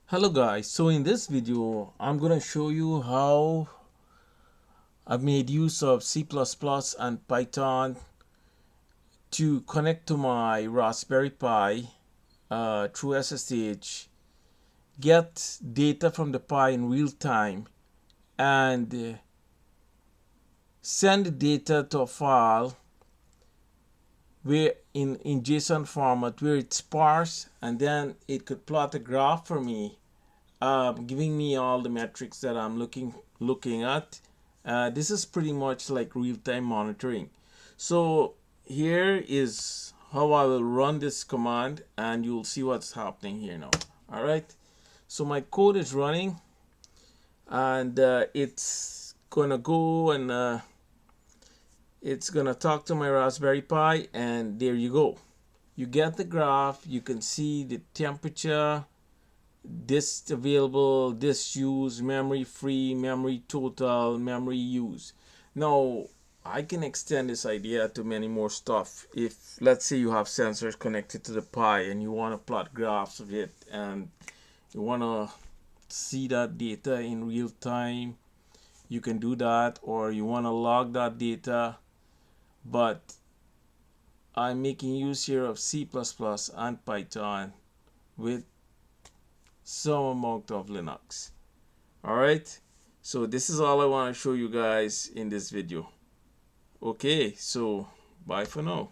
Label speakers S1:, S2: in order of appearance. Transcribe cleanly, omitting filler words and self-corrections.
S1: Hello guys, so in this video I'm gonna show you how I've made use of C++ and Python to connect to my Raspberry Pi through SSH, get data from the Pi in real time, and send the data to a file where in JSON format where it's sparse, and then it could plot a graph for me, giving me all the metrics that I'm looking at. This is pretty much like real-time monitoring. So here is how I will run this command, and you'll see what's happening here now. All right. So my code is running, and it's gonna go and it's gonna talk to my Raspberry Pi, and there you go. You get the graph. You can see the temperature, disk available, disk use, memory free, memory total, memory use. Now I can extend this idea to many more stuff. If let's say you have sensors connected to the Pi and you want to plot graphs of it, and you want to see that data in real time, you can do that. Or you want to log that data. But I'm making use here of C++ and Python with some amount of Linux. Alright, so this is all I want to show you guys in this video. Okay, so bye for now.